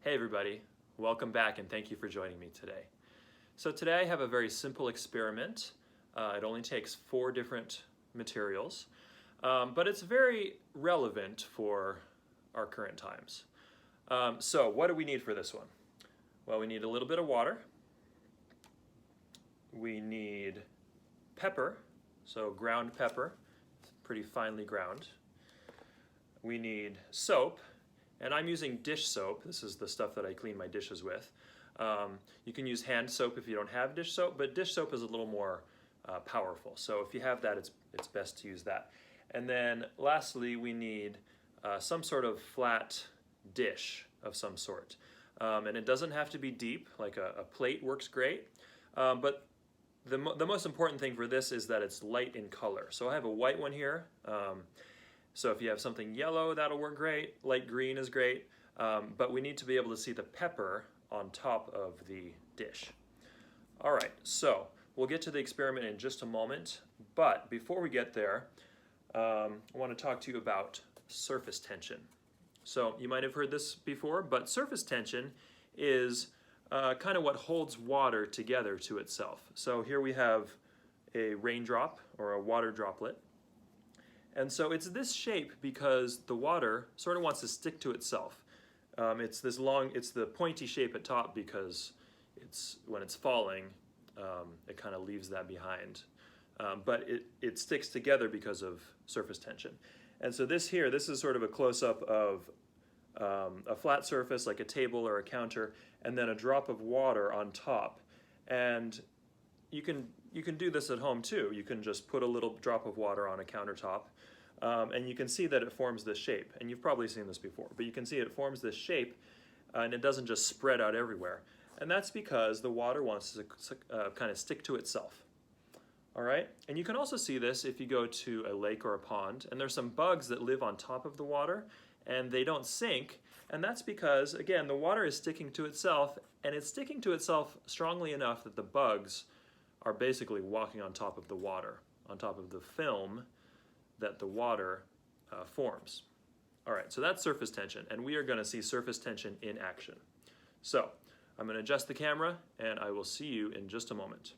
Hey everybody, welcome back and thank you for joining me today. So today I have a very simple experiment. It only takes 4 different materials, but it's very relevant for our current times. So what do we need for this one? Well, we need a little bit of water. We need pepper, so ground pepper, pretty finely ground. We need soap. And I'm using dish soap. This is the stuff that I clean my dishes with. You can use hand soap if you don't have dish soap, but dish soap is a little more powerful. So if you have that, it's best to use that. And then lastly, we need some sort of flat dish of some sort. And it doesn't have to be deep, like a plate works great. But the most important thing for this is that it's light in color. So I have a white one here. So if you have something yellow, that'll work great. Light green is great, but we need to be able to see the pepper on top of the dish. All right, so we'll get to the experiment in just a moment, but before we get there, I want to talk to you about surface tension. So you might have heard this before, but surface tension is kind of what holds water together to itself. So here we have a raindrop or a water droplet. And so it's this shape because the water sort of wants to stick to itself. It's the pointy shape at top because when it's falling, it kind of leaves that behind. But it sticks together because of surface tension. And so this is sort of a close-up of a flat surface like a table or a counter, and then a drop of water on top. And you can do this at home too. You can just put a little drop of water on a countertop, and you can see that it forms this shape. And you've probably seen this before, but you can see it forms this shape, and it doesn't just spread out everywhere. And that's because the water wants to kind of stick to itself. All right? And you can also see this if you go to a lake or a pond, and there's some bugs that live on top of the water, and they don't sink. And that's because, again, the water is sticking to itself, and it's sticking to itself strongly enough that the bugs are basically walking on top of the water, on top of the film that the water forms. All right, so that's surface tension, and we are going to see surface tension in action. So I'm going to adjust the camera, and I will see you in just a moment.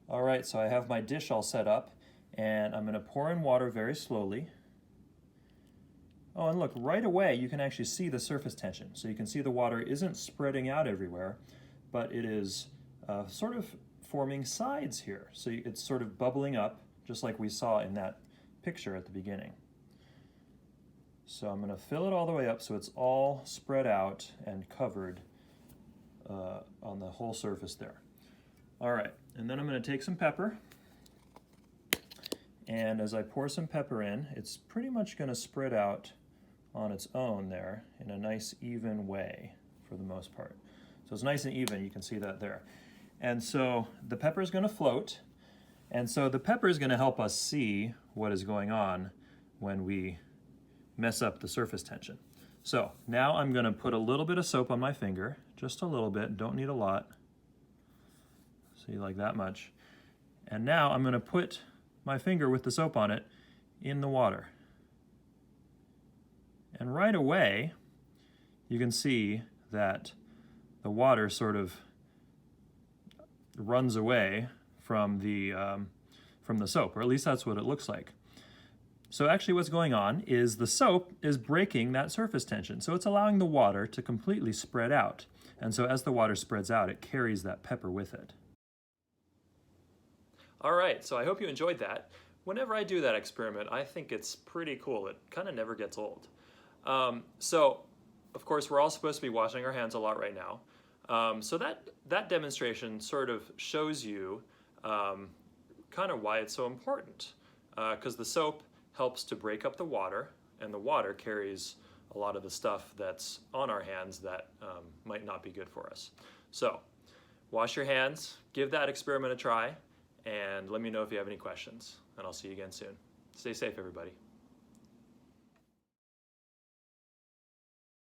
All right, so I have my dish all set up, and I'm going to pour in water very slowly. Oh, and look, right away you can actually see the surface tension. So you can see the water isn't spreading out everywhere, but it is sort of forming sides here. So it's sort of bubbling up, just like we saw in that picture at the beginning. So I'm going to fill it all the way up so it's all spread out and covered on the whole surface there. All right, and then I'm going to take some pepper. And as I pour some pepper in, it's pretty much going to spread out on its own there in a nice even way for the most part. So it's nice and even, you can see that there. And so the pepper is going to float, and so the pepper is going to help us see what is going on when we mess up the surface tension. So now I'm going to put a little bit of soap on my finger, just a little bit, don't need a lot. See, like that much. And now I'm going to put my finger with the soap on it in the water. And right away, you can see that the water sort of runs away from the soap, or at least that's what it looks like. So actually what's going on is the soap is breaking that surface tension. So it's allowing the water to completely spread out. And so as the water spreads out, it carries that pepper with it. All right, so I hope you enjoyed that. Whenever I do that experiment, I think it's pretty cool. It kind of never gets old. So, of course, we're all supposed to be washing our hands a lot right now. So that demonstration sort of shows you kind of why it's so important. Because the soap helps to break up the water, and the water carries a lot of the stuff that's on our hands that might not be good for us. So, wash your hands, give that experiment a try, and let me know if you have any questions. And I'll see you again soon. Stay safe, everybody.